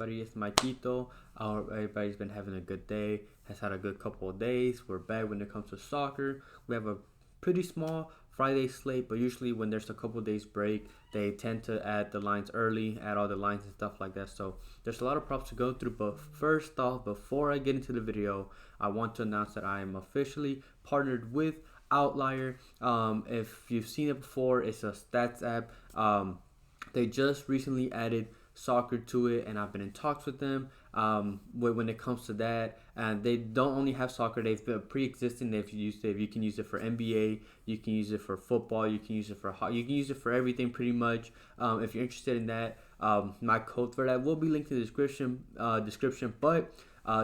everybody? It's Maikito. I hope everybody's been having a good day, has had a good couple of days. We're back when it comes to soccer. We have a pretty small Friday slate, but usually when there's a couple days break, they tend to add the lines early, add all the lines and stuff like that. So there's a lot of props to go through. But first off, before I get into the video, I want to announce that I am officially partnered with Outlier. If you've seen it before, it's a stats app. They just recently added soccer to it, and I've been in talks with them when it comes to that. And they don't only have soccer; they've been pre-existing. They've used it. You can use it for NBA. You can use it for football. You can use it for you can use it for everything pretty much. If you're interested in that, my code for that will be linked in the description. But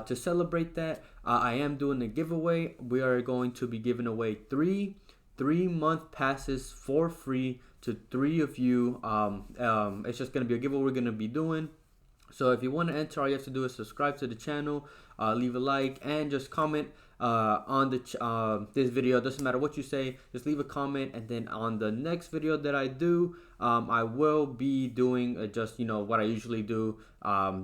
to celebrate that, I am doing a giveaway. We are going to be giving away three-month passes for free to 3 of you. It's just going to be a giveaway we're going to be doing. So if you want to enter, all you have to do is subscribe to the channel, leave a like, and just comment on this video. Doesn't matter what you say, just leave a comment, and then on the next video that I do, I will be doing just what I usually do,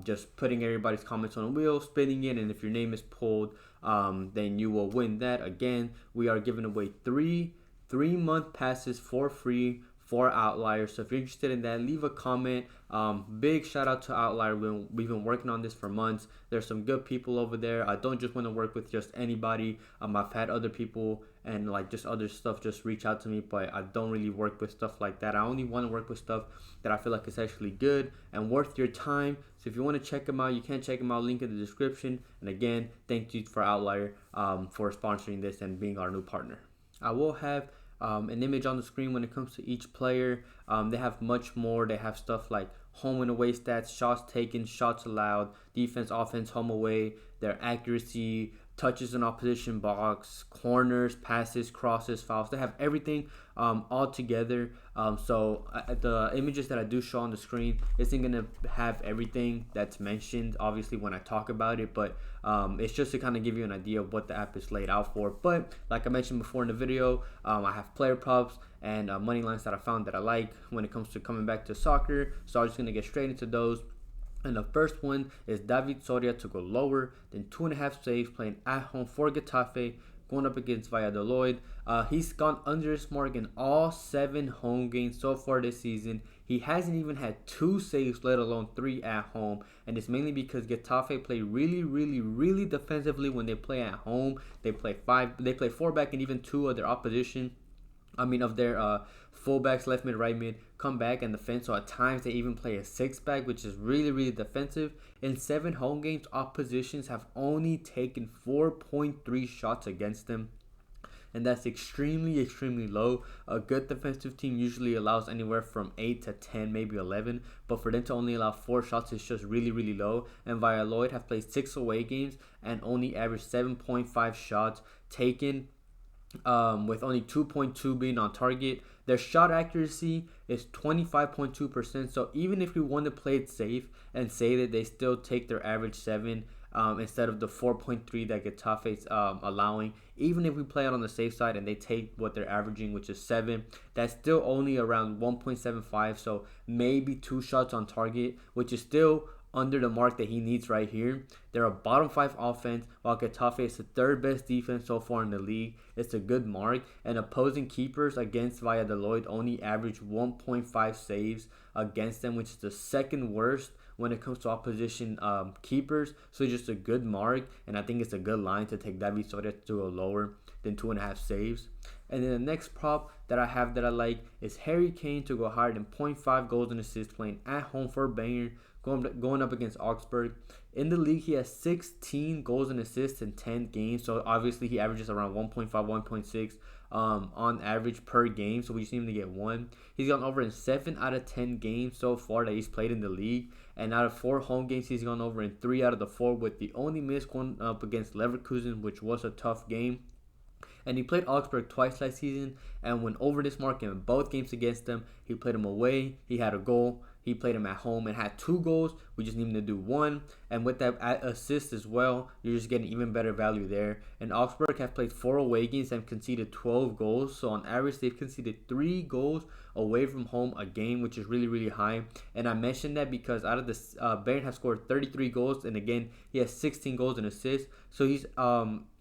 just putting everybody's comments on a wheel, spinning it, and if your name is pulled, then you will win that. Again, we are giving away three-month passes for free for Outlier. So if you're interested in that, leave a comment. Big shout out to Outlier. We've been working on this for months. There's some good people over there. I don't just want to work with just anybody. I've had other people and just other stuff just reach out to me, but I don't really work with stuff like that. I only want to work with stuff that I feel like is actually good and worth your time. So if you want to check them out, you can check them out. Link in the description. And again, thank you for Outlier for sponsoring this and being our new partner. I will have an image on the screen when it comes to each player. They have much more. They have stuff like home and away stats, shots taken, shots allowed, defense, offense, home, away, their accuracy, touches in opposition box, corners, passes, crosses, fouls. They have everything all together. So the images that I do show on the screen isn't going to have everything that's mentioned, obviously, when I talk about it. But it's just to kind of give you an idea of what the app is laid out for. But like I mentioned before in the video, I have player props and money lines that I found that I like when it comes to coming back to soccer. So I'm just going to get straight into those. And the first one is David Soria to go lower than 2.5 saves playing at home for Getafe, going up against Valladolid. He's gone under his mark in all 7 home games so far this season. He hasn't even had 2 saves, let alone 3 at home. And it's mainly because Getafe play really defensively when they play at home. They play 4 back, and even 2 of their opposition. Of their fullbacks, left mid, right mid, come back and defend. So at times they even play a 6-back, which is really defensive. In 7 home games, oppositions have only taken 4.3 shots against them. And that's extremely low. A good defensive team usually allows anywhere from 8 to 10, maybe 11. But for them to only allow 4 shots is just really low. And Valladolid have played 6 away games and only averaged 7.5 shots taken, with only 2.2 being on target. Their shot accuracy is 25.2%. So even if we want to play it safe and say that they still take their average 7 instead of the 4.3 that Getafe's allowing, even if we play it on the safe side and they take what they're averaging, which is 7, that's still only around 1.75. So maybe 2 shots on target, which is still under the mark that he needs right here. They're a bottom 5 offense, while Getafe is the 3rd best defense so far in the league. It's a good mark, and opposing keepers against Valladolid only average 1.5 saves against them, which is the 2nd worst when it comes to opposition keepers. So just a good mark, and I think it's a good line to take David Soria to go lower than 2.5 saves. And then the next prop that I have that I like is Harry Kane to go higher than 0.5 goals and assists playing at home for Bayern, going up against Augsburg. In the league, he has 16 goals and assists in 10 games. So obviously he averages around 1.5, 1.6 on average per game. So we just need him to get 1. He's gone over in 7 out of 10 games so far that he's played in the league. And out of 4 home games, he's gone over in 3 out of the 4, with the only miss going up against Leverkusen, which was a tough game. And he played Augsburg twice last season and went over this mark in both games against them. He played them away. He had a goal. He played him at home and had 2 goals. We just need him to do 1. And with that assist as well, you're just getting even better value there. And Augsburg have played 4 away games and conceded 12 goals. So on average, they've conceded 3 goals away from home a game, which is really, really high. And I mentioned that because out of this, Bayern have scored 33 goals. And again, he has 16 goals and assists. So he's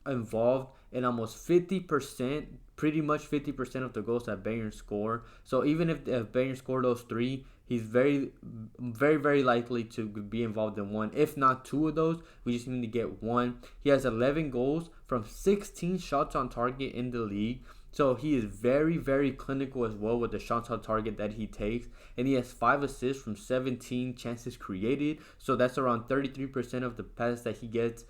involved in almost 50%, pretty much 50% of the goals that Bayern score. So even if Bayern score those 3, he's very, very, very likely to be involved in 1, if not 2 of those. We just need to get 1. He has 11 goals from 16 shots on target in the league. So he is very, very clinical as well with the shots on target that he takes. And he has 5 assists from 17 chances created. So that's around 33% of the passes that he gets.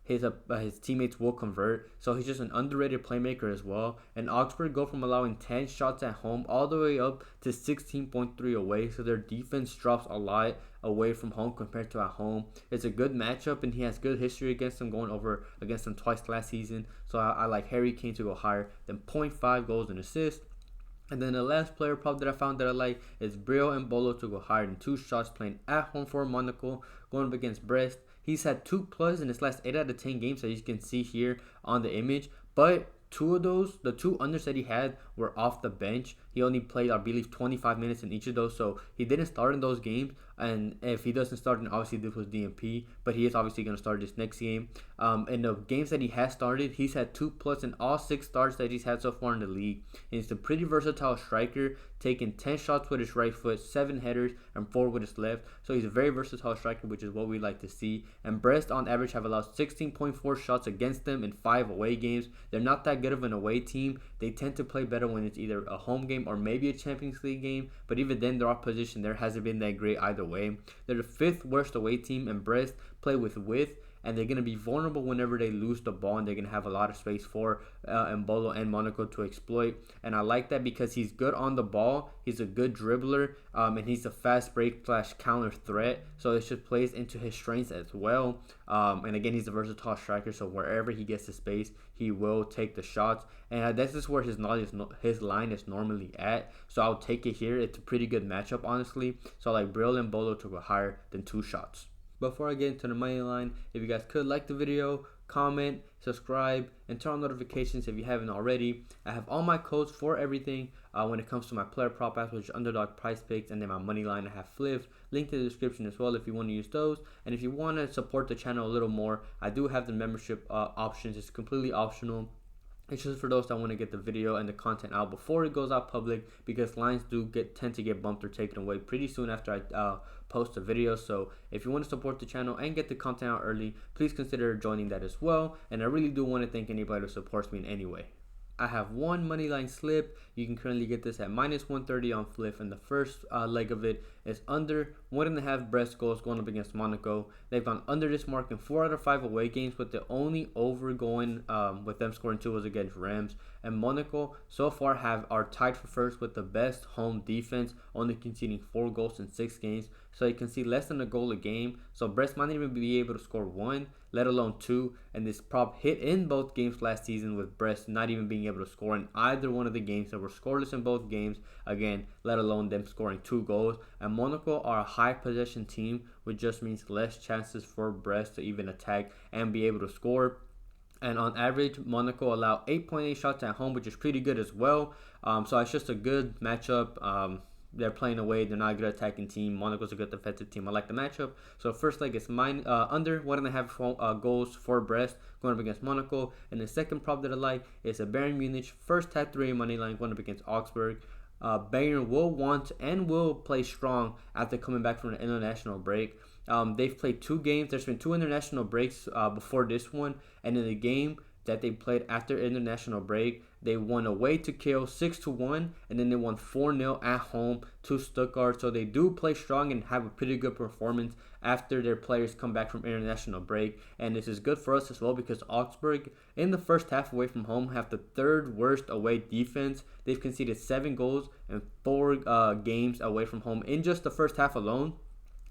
His teammates will convert. So he's just an underrated playmaker as well. And Augsburg go from allowing 10 shots at home all the way up to 16.3 away. So their defense drops a lot away from home compared to at home. It's a good matchup, and he has good history against them, going over against them twice last season. So I like Harry Kane to go higher than 0.5 goals and assists. And then the last player prop that I found that I like is Breel Embolo to go higher than 2 shots, playing at home for Monaco, going up against Brest. He's had 2+ in his last 8 out of 10 games, as you can see here on the image. But 2 of those, the 2 unders that he had, were off the bench. He only played, I believe, 25 minutes in each of those. So he didn't start in those games. And if he doesn't start, then obviously this was DMP. But he is obviously going to start this next game. In the games that he has started, he's had 2+ in all 6 starts that he's had so far in the league. And he's a pretty versatile striker, taking 10 shots with his right foot, 7 headers, and 4 with his left. So he's a very versatile striker, which is what we like to see. And Brest, on average, have allowed 16.4 shots against them in 5 away games. They're not that good of an away team. They tend to play better when it's either a home game or maybe a Champions League game. But even then, their opposition there hasn't been that great either way. They're the 5th worst away team, and Brest play with width. And they're going to be vulnerable whenever they lose the ball, and they're going to have a lot of space for Embolo and Monaco to exploit. And I like that because he's good on the ball. He's a good dribbler, and he's a fast break / counter threat. So it just plays into his strengths as well. And again, he's a versatile striker, so wherever he gets the space, he will take the shots. And this is where his line is normally at. So I'll take it here. It's a pretty good matchup, honestly. So I like Breel Embolo to go higher than 2 shots. Before I get into the money line, if you guys could like the video, comment, subscribe, and turn on notifications if you haven't already. I have all my codes for everything when it comes to my player prop apps, which is Underdog, PrizePicks, and then my money line. I have Fliff, linked in the description as well if you want to use those. And if you want to support the channel a little more, I do have the membership options. It's completely optional. It's just for those that want to get the video and the content out before it goes out public, because lines do tend to get bumped or taken away pretty soon after I post a video. So if you want to support the channel and get the content out early, please consider joining that as well. And I really do want to thank anybody who supports me in any way. I have 1 money line slip. You can currently get this at -130 on Fliff, and the first leg of it is under 1.5 Brest goals going up against Monaco. They've gone under this mark in 4 out of 5 away games, with the only over going with them scoring 2 was against Rams. And Monaco so far are tied for first with the best home defense, only conceding 4 goals in 6 games. So you can see less than a goal a game. So Brest might not even be able to score 1, let alone 2. And this prop hit in both games last season, with Brest not even being able to score in either one of the games. They were scoreless in both games, again, let alone them scoring 2 goals. And Monaco are a high possession team, which just means less chances for Brest to even attack and be able to score. And on average, Monaco allow 8.8 shots at home, which is pretty good as well. So it's just a good matchup. They're playing away. They're not a good attacking team. Monaco's a good defensive team. I like the matchup. So first leg is under 1.5 goals for Brest going up against Monaco. And the second prop that I like is a Bayern Munich first half 3 money line going up against Augsburg. Bayern will want and will play strong after coming back from an international break. They've played 2 games. There's been 2 international breaks before this one. And in the game that they played after international break, they won away to Kiel 6-1, and then they won 4-0 at home to Stuttgart. So they do play strong and have a pretty good performance after their players come back from international break. And this is good for us as well, because Augsburg in the first half away from home have the 3rd worst away defense. They've conceded 7 goals in 4 games away from home in just the first half alone.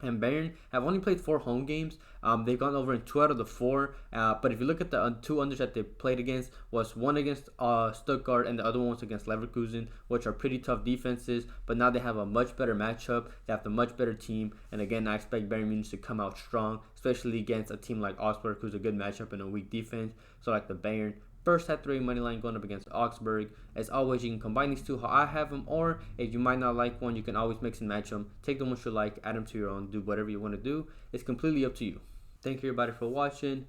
and Bayern have only played 4 home games. They've gone over in 2 out of the 4. But if you look at the 2 unders that they played against, was one against Stuttgart and the other one was against Leverkusen, which are pretty tough defenses. But now they have a much better matchup. They have the much better team. And again, I expect Bayern Munich to come out strong, especially against a team like Augsburg, who's a good matchup and a weak defense. So like the Bayern. First hat 3 money line going up against Augsburg. As always, you can combine these two how I have them, or if you might not like one, you can always mix and match them. Take them what you like, add them to your own, do whatever you want to do. It's completely up to you. Thank you everybody for watching.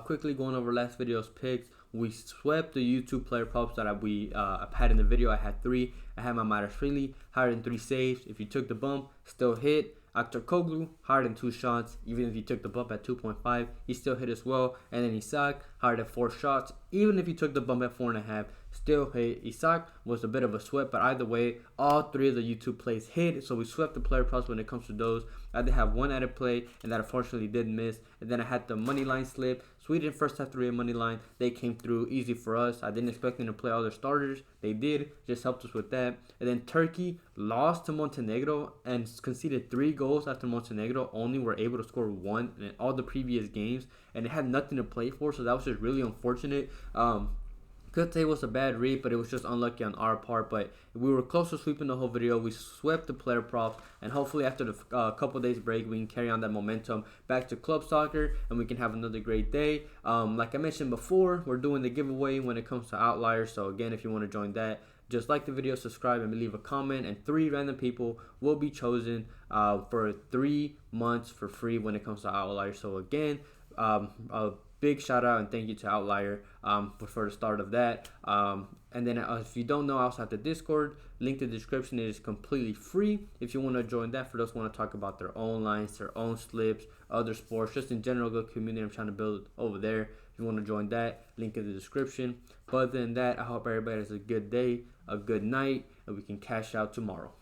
Quickly going over last video's picks. We swept the YouTube player props that we had in the video. I had 3. I had my Matters Freely, higher than 3 saves. If you took the bump, still hit. Actor Koglu, higher than 2 shots. Even if he took the bump at 2.5, he still hit as well. And then Isak, higher than 4 shots. Even if he took the bump at 4.5, still hit. Isak was a bit of a sweat, but either way, all 3 of the YouTube plays hit. So we swept the player props when it comes to those. I did have one added play, and that unfortunately did miss. And then I had the money line slip. Sweden first half 3 money line. They came through easy for us. I didn't expect them to play all their starters. They did. Just helped us with that. And then Turkey lost to Montenegro and conceded 3 goals after Montenegro only were able to score 1 in all the previous games. And it had nothing to play for, so that was just really unfortunate. Could say it was a bad read, but it was just unlucky on our part. But we were close to sweeping the whole video. We swept the player props, and hopefully after the couple days break, we can carry on that momentum back to club soccer, and we can have another great day. Like I mentioned before, we're doing the giveaway when it comes to Outlier. So again, if you want to join that, just like the video, subscribe, and leave a comment, and 3 random people will be chosen for 3 months for free when it comes to Outlier. So again, a big shout out and thank you to Outlier for the start of that. And then if you don't know, I also have the Discord. Link in the description. It is completely free if you want to join that. For those who want to talk about their own lines, their own slips, other sports, just in general, good community I'm trying to build over there. If you want to join that, link in the description. But other than that, I hope everybody has a good day, a good night, and we can cash out tomorrow.